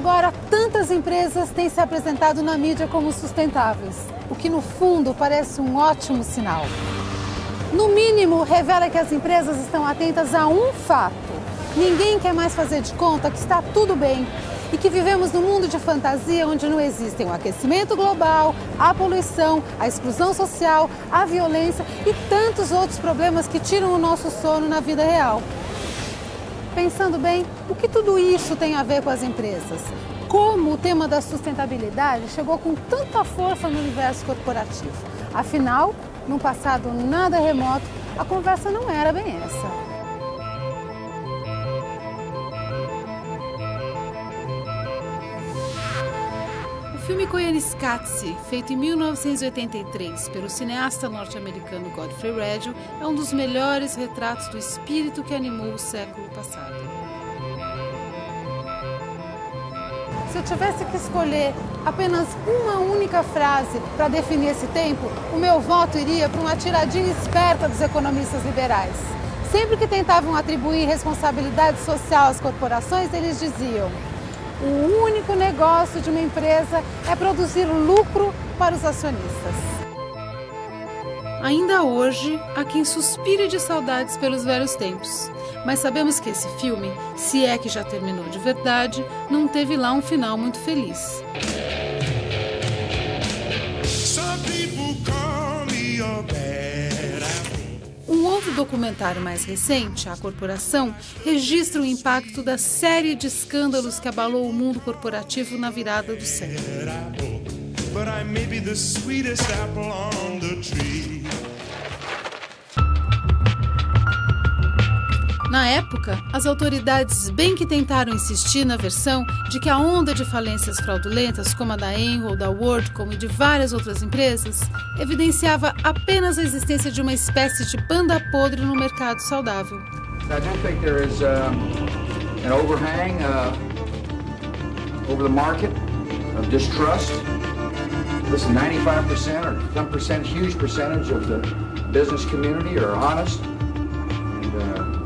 agora tantas empresas têm se apresentado na mídia como sustentáveis, o que no fundo parece um ótimo sinal. No mínimo, revela que as empresas estão atentas a um fato: ninguém quer mais fazer de conta que está tudo bem e que vivemos num mundo de fantasia onde não existem o aquecimento global, a poluição, a exclusão social, a violência e tantos outros problemas que tiram o nosso sono na vida real. Pensando bem, o que tudo isso tem a ver com as empresas? Como o tema da sustentabilidade chegou com tanta força no universo corporativo? Afinal, num passado nada remoto, a conversa não era bem essa. O filme Koyaanisqatsi, feito em 1983 pelo cineasta norte-americano Godfrey Reggio, é um dos melhores retratos do espírito que animou o século passado. Se eu tivesse que escolher apenas uma única frase para definir esse tempo, o meu voto iria para uma tiradinha esperta dos economistas liberais. Sempre que tentavam atribuir responsabilidade social às corporações, eles diziam: o único negócio de uma empresa é produzir lucro para os acionistas. Ainda hoje, há quem suspire de saudades pelos velhos tempos. Mas sabemos que esse filme, se é que já terminou de verdade, não teve lá um final muito feliz. Um outro documentário mais recente, A Corporação, registra o impacto da série de escândalos que abalou o mundo corporativo na virada do século. Na época, as autoridades bem que tentaram insistir na versão de que a onda de falências fraudulentas, como a da Enron, da WorldCom e de várias outras empresas, evidenciava apenas a existência de uma espécie de banda podre no mercado saudável. I do think there is an overhang over the market of distrust. Listen, 95% or some percent, huge percentage of the business community are honest.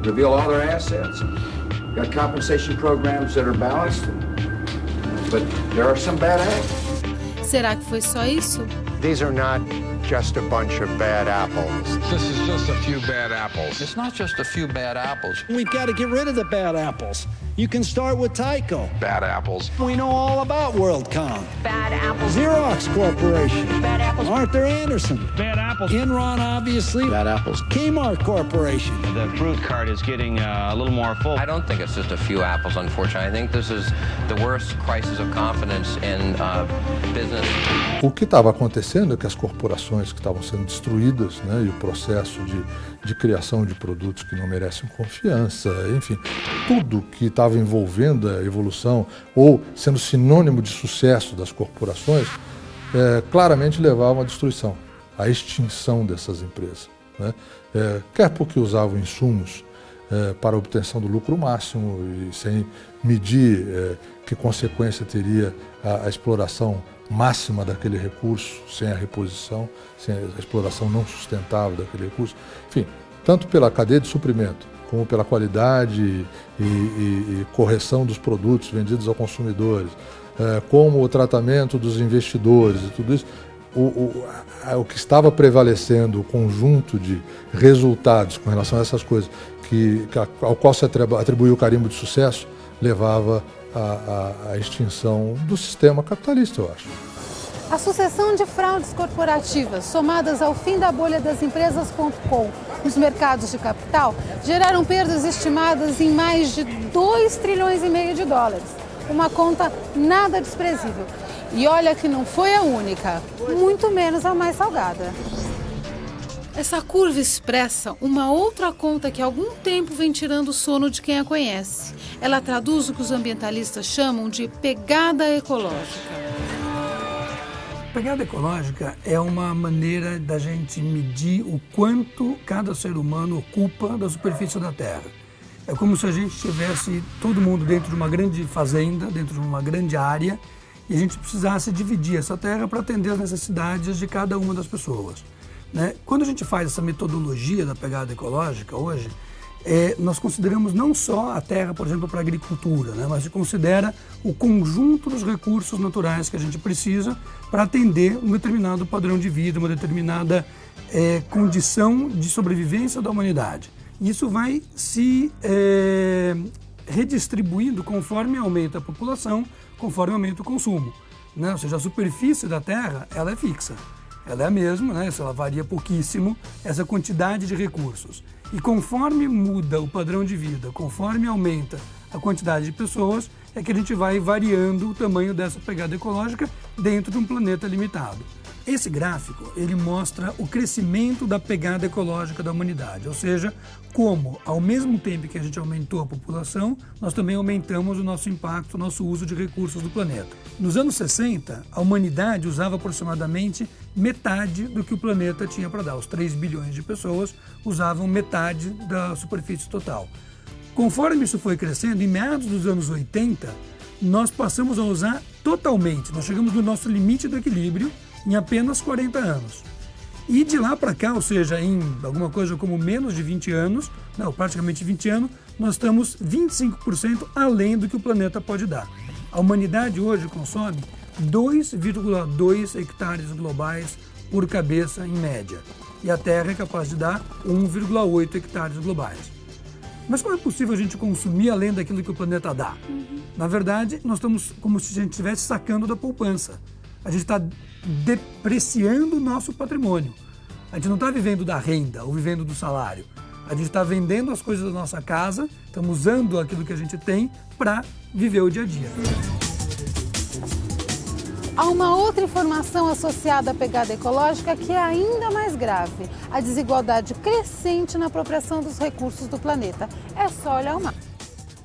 Reveal all their assets. Got compensation programs that are balanced, but there are some bad actors. Será que foi só isso? These are not just a bunch of bad apples. This is just a few bad apples. It's not just a few bad apples. We've got to get rid of the bad apples. You can start with Tyco. Bad apples. We know all about WorldCom. Bad apples. Xerox Corporation. Bad apples. Arthur Anderson. Bad apples. Enron, obviously. Bad apples. Kmart Corporation. The fruit cart is getting a little more full. I don't think it's just a few apples, unfortunately. I think this is the worst crisis of confidence in business. O que estava acontecendo é que as corporações que estavam sendo destruídas, né, e o processo de criação de produtos que não merecem confiança, enfim, tudo que estava envolvendo a evolução ou sendo sinônimo de sucesso das corporações, claramente levavam à destruição, à extinção dessas empresas, né? Quer porque usavam insumos para a obtenção do lucro máximo e sem medir que consequência teria a exploração máxima daquele recurso, sem a reposição, sem a exploração não sustentável daquele recurso. Enfim, tanto pela cadeia de suprimento, como pela qualidade e correção dos produtos vendidos aos consumidores, como o tratamento dos investidores e tudo isso, o que estava prevalecendo, o conjunto de resultados com relação a essas coisas, ao qual se atribuiu o carimbo de sucesso, levava à extinção do sistema capitalista, eu acho. A sucessão de fraudes corporativas, somadas ao fim da bolha das empresas.com nos mercados de capital, geraram perdas estimadas em mais de 2,5 trilhões de dólares. Uma conta nada desprezível. E olha que não foi a única, muito menos a mais salgada. Essa curva expressa uma outra conta que há algum tempo vem tirando o sono de quem a conhece. Ela traduz o que os ambientalistas chamam de pegada ecológica. Pegada ecológica é uma maneira da gente medir o quanto cada ser humano ocupa da superfície da Terra. É como se a gente tivesse todo mundo dentro de uma grande fazenda, dentro de uma grande área, e a gente precisasse dividir essa terra para atender as necessidades de cada uma das pessoas, né? Quando a gente faz essa metodologia da pegada ecológica hoje, nós consideramos não só a terra, por exemplo, para a agricultura, né? Mas a gente considera o conjunto dos recursos naturais que a gente precisa para atender um determinado padrão de vida, uma determinada condição de sobrevivência da humanidade. Isso vai se redistribuindo conforme aumenta a população, conforme aumenta o consumo, né? Ou seja, a superfície da terra ela é fixa, ela é a mesma, né? Ela varia pouquíssimo, essa quantidade de recursos. E conforme muda o padrão de vida, conforme aumenta a quantidade de pessoas, é que a gente vai variando o tamanho dessa pegada ecológica dentro de um planeta limitado. Esse gráfico, ele mostra o crescimento da pegada ecológica da humanidade, ou seja, como ao mesmo tempo que a gente aumentou a população, nós também aumentamos o nosso impacto, o nosso uso de recursos do planeta. Nos anos 60, a humanidade usava aproximadamente metade do que o planeta tinha para dar. Os 3 bilhões de pessoas usavam metade da superfície total. Conforme isso foi crescendo, em meados dos anos 80, nós passamos a usar totalmente. Nós chegamos no nosso limite do equilíbrio em apenas 40 anos. E de lá para cá, ou seja, em alguma coisa como menos de 20 anos, não, praticamente 20 anos, nós estamos 25% além do que o planeta pode dar. A humanidade hoje consome 2,2 hectares globais por cabeça em média. E a Terra é capaz de dar 1,8 hectares globais. Mas como é possível a gente consumir além daquilo que o planeta dá? Na verdade, nós estamos como se a gente estivesse sacando da poupança. A gente está depreciando o nosso patrimônio. A gente não está vivendo da renda ou vivendo do salário. A gente está vendendo as coisas da nossa casa, estamos usando aquilo que a gente tem para viver o dia a dia. Há uma outra informação associada à pegada ecológica que é ainda mais grave: a desigualdade crescente na apropriação dos recursos do planeta. É só olhar o mapa.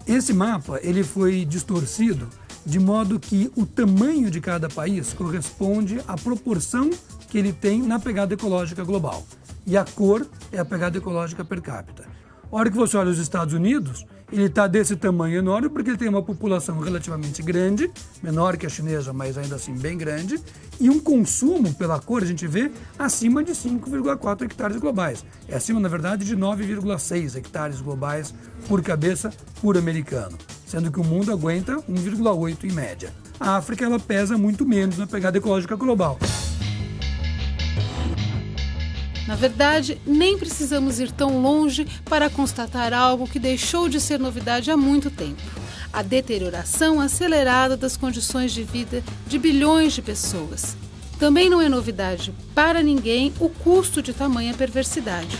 Esse mapa ele foi distorcido de modo que o tamanho de cada país corresponde à proporção que ele tem na pegada ecológica global. E a cor é a pegada ecológica per capita. A hora que você olha os Estados Unidos, ele está desse tamanho enorme porque ele tem uma população relativamente grande, menor que a chinesa, mas ainda assim bem grande, e um consumo, pela cor, a gente vê, acima de 5,4 hectares globais. É acima, na verdade, de 9,6 hectares globais por cabeça por americano, sendo que o mundo aguenta 1,8 em média. A África ela pesa muito menos na pegada ecológica global. Na verdade, nem precisamos ir tão longe para constatar algo que deixou de ser novidade há muito tempo: a deterioração acelerada das condições de vida de bilhões de pessoas. Também não é novidade para ninguém o custo de tamanha perversidade.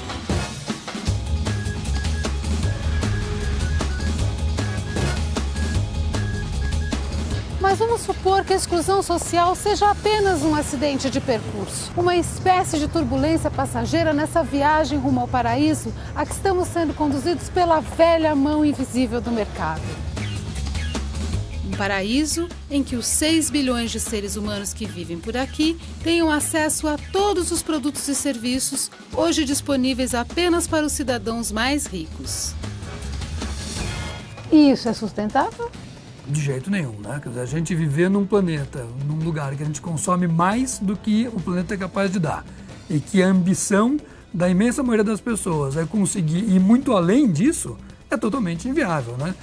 Mas vamos supor que a exclusão social seja apenas um acidente de percurso, uma espécie de turbulência passageira nessa viagem rumo ao paraíso a que estamos sendo conduzidos pela velha mão invisível do mercado. Um paraíso em que os 6 bilhões de seres humanos que vivem por aqui tenham acesso a todos os produtos e serviços hoje disponíveis apenas para os cidadãos mais ricos. E isso é sustentável? De jeito nenhum, né? Quer dizer, a gente viver num planeta, num lugar que a gente consome mais do que o planeta é capaz de dar, e que a ambição da imensa maioria das pessoas é conseguir ir muito além disso, é totalmente inviável, né?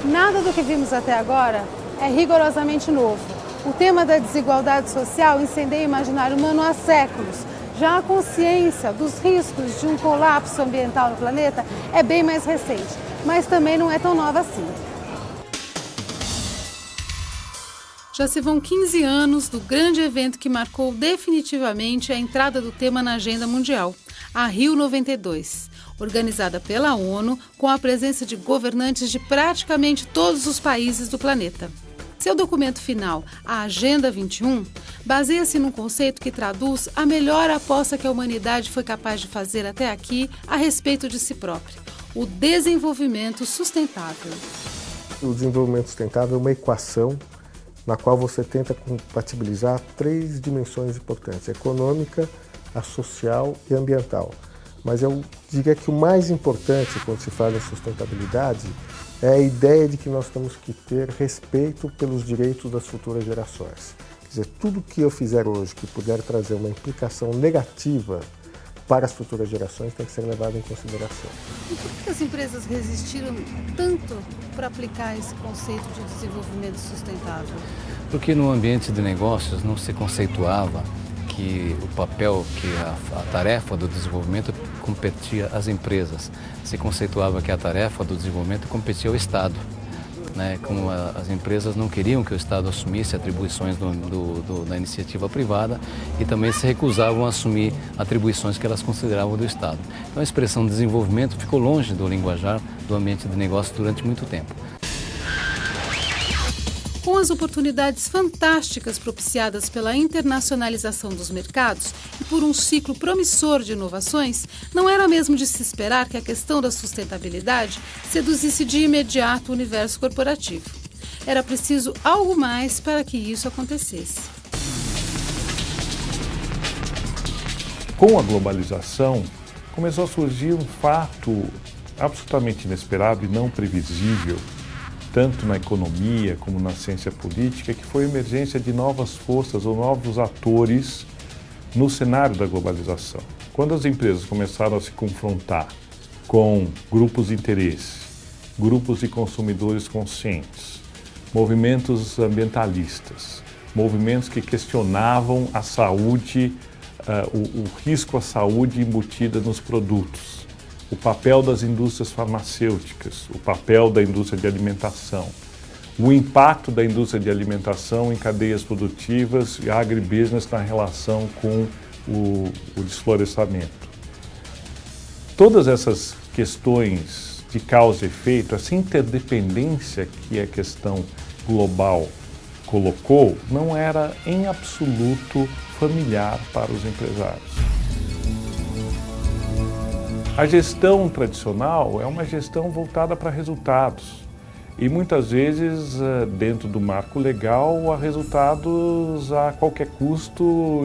Nada do que vimos até agora é rigorosamente novo. O tema da desigualdade social incendeia o imaginário humano há séculos. Já a consciência dos riscos de um colapso ambiental no planeta é bem mais recente, mas também não é tão nova assim. Já se vão 15 anos do grande evento que marcou definitivamente a entrada do tema na agenda mundial, a Rio 92. Organizada pela ONU, com a presença de governantes de praticamente todos os países do planeta. Seu documento final, a Agenda 21, baseia-se num conceito que traduz a melhor aposta que a humanidade foi capaz de fazer até aqui a respeito de si própria: o desenvolvimento sustentável. O desenvolvimento sustentável é uma equação na qual você tenta compatibilizar 3 dimensões importantes: a econômica, a social e a ambiental. Mas eu diria que o mais importante quando se fala em sustentabilidade é a ideia de que nós temos que ter respeito pelos direitos das futuras gerações. Quer dizer, tudo que eu fizer hoje que puder trazer uma implicação negativa para as futuras gerações tem que ser levado em consideração. E por que as empresas resistiram tanto para aplicar esse conceito de desenvolvimento sustentável? Porque no ambiente de negócios não se conceituava que o papel, que a tarefa do desenvolvimento competia às empresas. Se conceituava que a tarefa do desenvolvimento competia ao Estado. Como as empresas não queriam que o Estado assumisse atribuições da iniciativa privada e também se recusavam a assumir atribuições que elas consideravam do Estado. Então a expressão desenvolvimento ficou longe do linguajar do ambiente de negócio durante muito tempo. Com as oportunidades fantásticas propiciadas pela internacionalização dos mercados e por um ciclo promissor de inovações, não era mesmo de se esperar que a questão da sustentabilidade seduzisse de imediato o universo corporativo. Era preciso algo mais para que isso acontecesse. Com a globalização, começou a surgir um fato absolutamente inesperado e não previsível, tanto na economia como na ciência política, que foi a emergência de novas forças ou novos atores no cenário da globalização. Quando as empresas começaram a se confrontar com grupos de interesse, grupos de consumidores conscientes, movimentos ambientalistas, movimentos que questionavam a saúde, o risco à saúde embutida nos produtos, o papel das indústrias farmacêuticas, o papel da indústria de alimentação, o impacto da indústria de alimentação em cadeias produtivas e agribusiness na relação com o desflorestamento. Todas essas questões de causa e efeito, essa interdependência que a questão global colocou, não era em absoluto familiar para os empresários. A gestão tradicional é uma gestão voltada para resultados e muitas vezes dentro do marco legal a resultados a qualquer custo,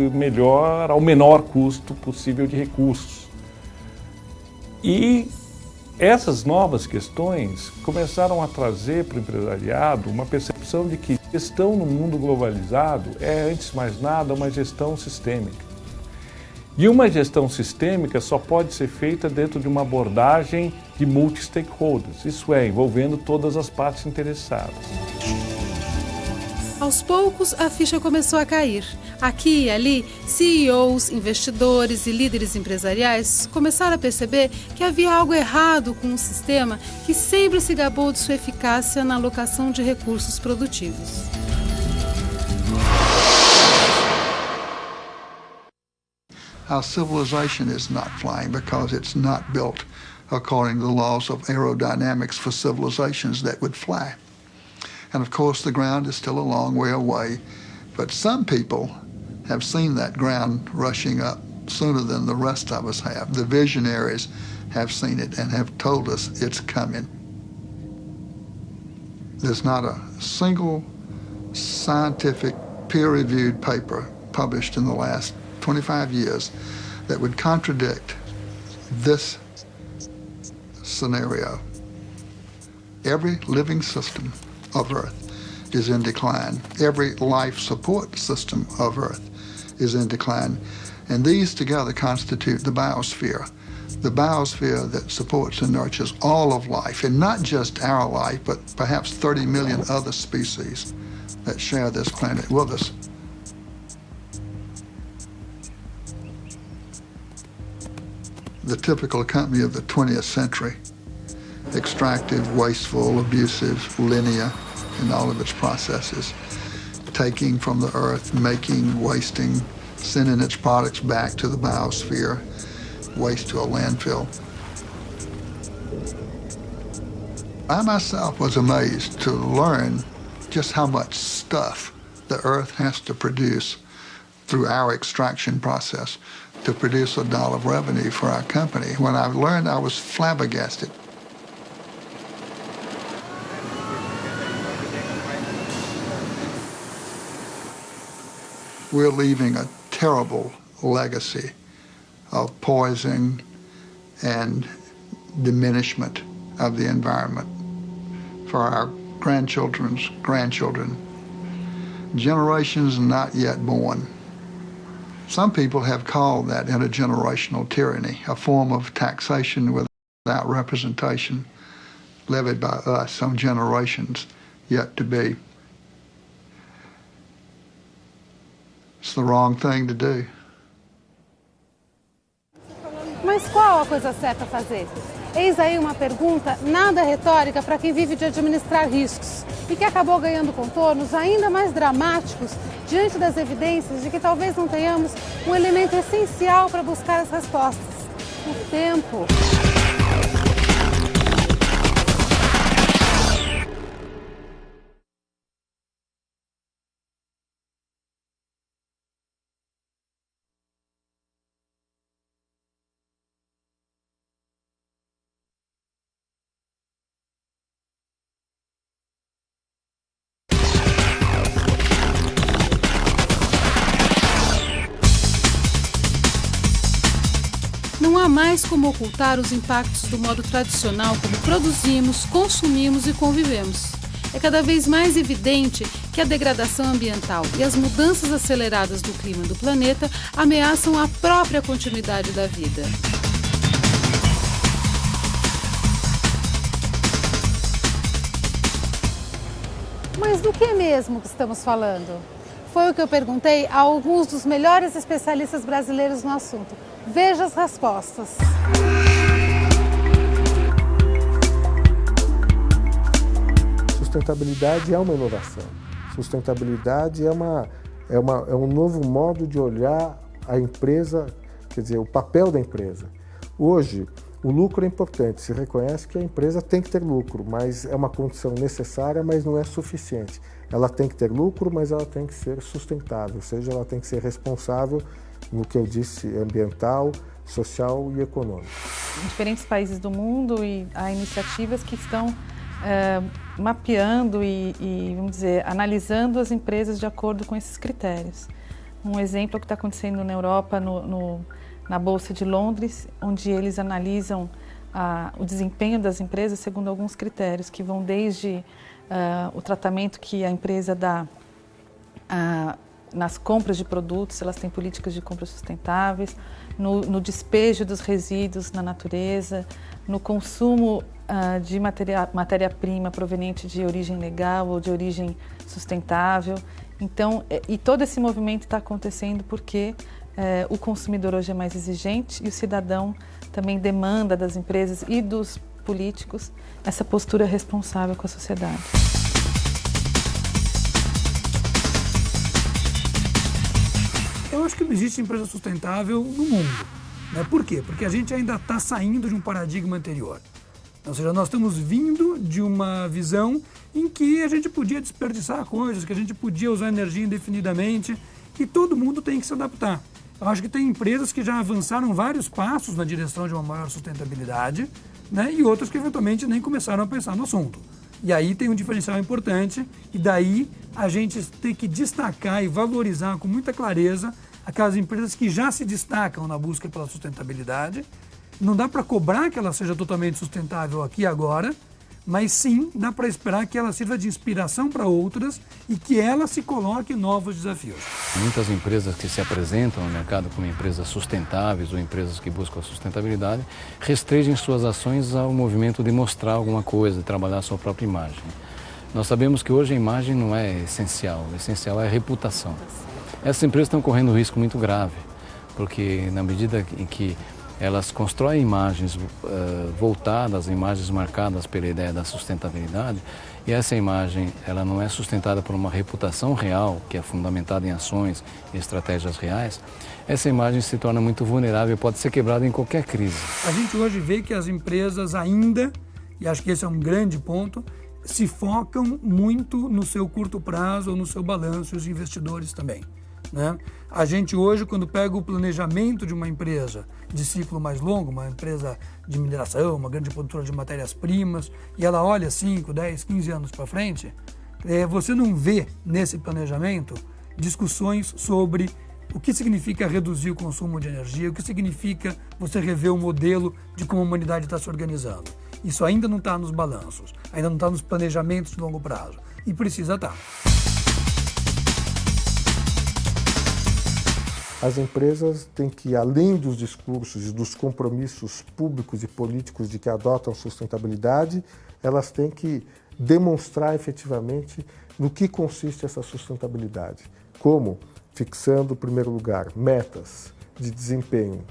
ao menor custo possível de recursos. E essas novas questões começaram a trazer para o empresariado uma percepção de que gestão no mundo globalizado é, antes de mais nada, uma gestão sistêmica. E uma gestão sistêmica só pode ser feita dentro de uma abordagem de multi-stakeholders, isso é, envolvendo todas as partes interessadas. Aos poucos, a ficha começou a cair. Aqui e ali, CEOs, investidores e líderes empresariais começaram a perceber que havia algo errado com um sistema que sempre se gabou de sua eficácia na alocação de recursos produtivos. Our civilization is not flying because it's not built according to the laws of aerodynamics for civilizations that would fly. And of course the ground is still a long way away, but some people have seen that ground rushing up sooner than the rest of us have. The visionaries have seen it and have told us it's coming. There's not a single scientific peer-reviewed paper published in the last 25 years that would contradict this scenario. Every living system of Earth is in decline. Every life support system of Earth is in decline. And these together constitute the biosphere that supports and nurtures all of life, and not just our life, but perhaps 30 million other species that share this planet with us. The typical company of the 20th century, extractive, wasteful, abusive, linear in all of its processes, taking from the earth, making, wasting, sending its products back to the biosphere, waste to a landfill. I myself was amazed to learn just how much stuff the earth has to produce through our extraction process to produce $1 of revenue for our company. When I learned, I was flabbergasted. we're leaving a terrible legacy of poison and diminishment of the environment for our grandchildren's grandchildren, generations not yet born. Some people have called that intergenerational tyranny, a form of taxation without representation levied by us on generations yet to be. It's the wrong thing to do. Mas qual a coisa certa a fazer? Eis aí uma pergunta nada retórica para quem vive de administrar riscos e que acabou ganhando contornos ainda mais dramáticos diante das evidências de que talvez não tenhamos um elemento essencial para buscar as respostas: o tempo. Não há mais como ocultar os impactos do modo tradicional como produzimos, consumimos e convivemos. É cada vez mais evidente que a degradação ambiental e as mudanças aceleradas do clima do planeta ameaçam a própria continuidade da vida. Mas do que mesmo que estamos falando? Foi o que eu perguntei a alguns dos melhores especialistas brasileiros no assunto. Veja as respostas. Sustentabilidade é uma inovação. Sustentabilidade é um novo modo de olhar a empresa, quer dizer, o papel da empresa. Hoje, o lucro é importante, se reconhece que a empresa tem que ter lucro, mas é uma condição necessária, mas não é suficiente. Ela tem que ter lucro, mas ela tem que ser sustentável, ou seja, ela tem que ser responsável no que eu disse, ambiental, social e econômico. Em diferentes países do mundo há iniciativas que estão mapeando e, vamos dizer, analisando as empresas de acordo com esses critérios. Um exemplo é o que está acontecendo na Europa, na Bolsa de Londres, onde eles analisam o desempenho das empresas segundo alguns critérios, que vão desde o tratamento que a empresa dá nas compras de produtos, elas têm políticas de compras sustentáveis, no despejo dos resíduos na natureza, no consumo de matéria-prima proveniente de origem legal ou de origem sustentável. Então, e todo esse movimento está acontecendo porque o consumidor hoje é mais exigente e o cidadão também demanda das empresas e dos políticos essa postura responsável com a sociedade. Eu acho que não existe empresa sustentável no mundo. Né? Por quê? Porque a gente ainda está saindo de um paradigma anterior. Ou seja, nós estamos vindo de uma visão em que a gente podia desperdiçar coisas, que a gente podia usar energia indefinidamente, que todo mundo tem que se adaptar. Eu acho que tem empresas que já avançaram vários passos na direção de uma maior sustentabilidade, né? E outras que eventualmente nem começaram a pensar no assunto. E aí tem um diferencial importante, e daí a gente tem que destacar e valorizar com muita clareza aquelas empresas que já se destacam na busca pela sustentabilidade. Não dá para cobrar que ela seja totalmente sustentável aqui e agora, mas sim dá para esperar que ela sirva de inspiração para outras e que ela se coloque em novos desafios. Muitas empresas que se apresentam no mercado como empresas sustentáveis ou empresas que buscam a sustentabilidade restringem suas ações ao movimento de mostrar alguma coisa, de trabalhar a sua própria imagem. Nós sabemos que hoje a imagem não é essencial, o essencial é a reputação. Essas empresas estão correndo um risco muito grave, porque na medida em que elas constroem imagens voltadas, imagens marcadas pela ideia da sustentabilidade, e essa imagem ela não é sustentada por uma reputação real, que é fundamentada em ações e estratégias reais, essa imagem se torna muito vulnerável e pode ser quebrada em qualquer crise. A gente hoje vê que as empresas ainda, e acho que esse é um grande ponto, se focam muito no seu curto prazo ou no seu balanço, e os investidores também. Né? A gente hoje, quando pega o planejamento de uma empresa de ciclo mais longo, uma empresa de mineração, uma grande produtora de matérias-primas, e ela olha 5, 10, 15 anos para frente, você não vê nesse planejamento discussões sobre o que significa reduzir o consumo de energia, o que significa você rever o modelo de como a humanidade está se organizando. Isso ainda não está nos balanços, ainda não está nos planejamentos de longo prazo e precisa estar. As empresas têm que, além dos discursos e dos compromissos públicos e políticos de que adotam sustentabilidade, elas têm que demonstrar efetivamente no que consiste essa sustentabilidade. Como? Fixando, em primeiro lugar, metas de desempenho,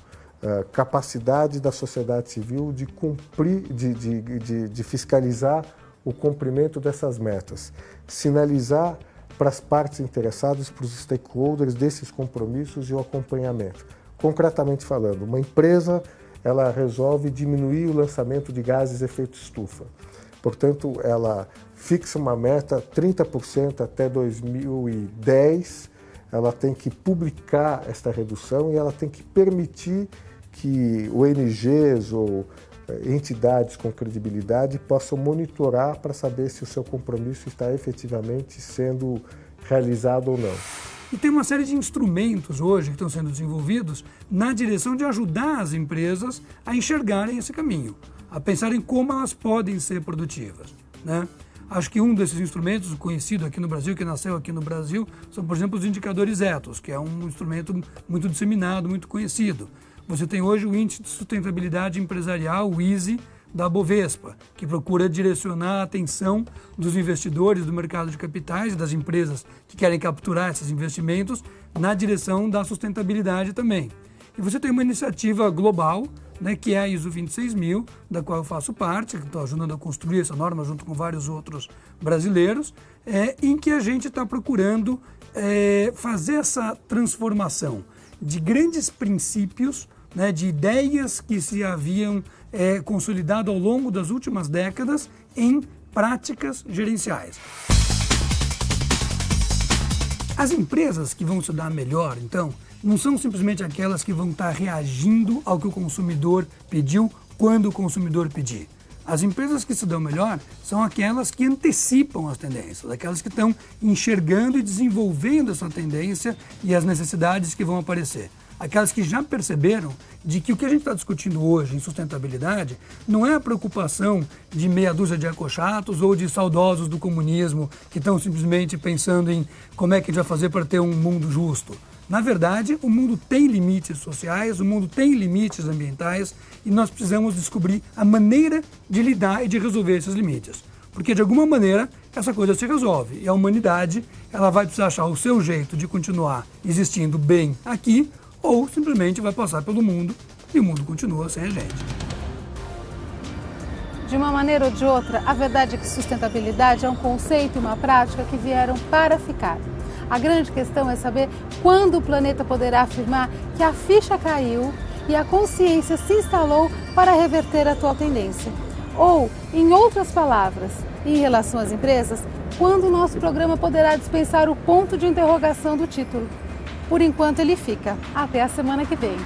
capacidade da sociedade civil de cumprir, de fiscalizar o cumprimento dessas metas, sinalizar para as partes interessadas, para os stakeholders desses compromissos e o acompanhamento. Concretamente falando, uma empresa ela resolve diminuir o lançamento de gases de efeito estufa. Portanto, ela fixa uma meta 30% até 2010, ela tem que publicar esta redução e ela tem que permitir que ONGs ou entidades com credibilidade possam monitorar para saber se o seu compromisso está efetivamente sendo realizado ou não. E tem uma série de instrumentos hoje que estão sendo desenvolvidos na direção de ajudar as empresas a enxergarem esse caminho, a pensarem como elas podem ser produtivas, né? Acho que um desses instrumentos conhecido aqui no Brasil, que nasceu aqui no Brasil, são, por exemplo, os indicadores Ethos, que é um instrumento muito disseminado, muito conhecido. Você tem hoje o Índice de Sustentabilidade Empresarial, o ISE, da Bovespa, que procura direcionar a atenção dos investidores do mercado de capitais e das empresas que querem capturar esses investimentos na direção da sustentabilidade também. E você tem uma iniciativa global, né, que é a ISO 26000, da qual eu faço parte, que estou ajudando a construir essa norma junto com vários outros brasileiros, em que a gente está procurando fazer essa transformação de grandes princípios, né, de ideias que se haviam consolidado ao longo das últimas décadas em práticas gerenciais. As empresas que vão se dar melhor, então, não são simplesmente aquelas que vão estar reagindo ao que o consumidor pediu quando o consumidor pedir. As empresas que se dão melhor são aquelas que antecipam as tendências, aquelas que estão enxergando e desenvolvendo essa tendência e as necessidades que vão aparecer. Aquelas que já perceberam de que o que a gente está discutindo hoje em sustentabilidade não é a preocupação de meia dúzia de ecochatos ou de saudosos do comunismo que estão simplesmente pensando em como é que a gente vai fazer para ter um mundo justo. Na verdade, o mundo tem limites sociais, o mundo tem limites ambientais e nós precisamos descobrir a maneira de lidar e de resolver esses limites. Porque, de alguma maneira, essa coisa se resolve e a humanidade ela vai precisar achar o seu jeito de continuar existindo bem aqui ou simplesmente vai passar pelo mundo e o mundo continua sem a gente. De uma maneira ou de outra, a verdade é que sustentabilidade é um conceito e uma prática que vieram para ficar. A grande questão é saber quando o planeta poderá afirmar que a ficha caiu e a consciência se instalou para reverter a atual tendência. Ou, em outras palavras, em relação às empresas, quando o nosso programa poderá dispensar o ponto de interrogação do título. Por enquanto ele fica. Até a semana que vem.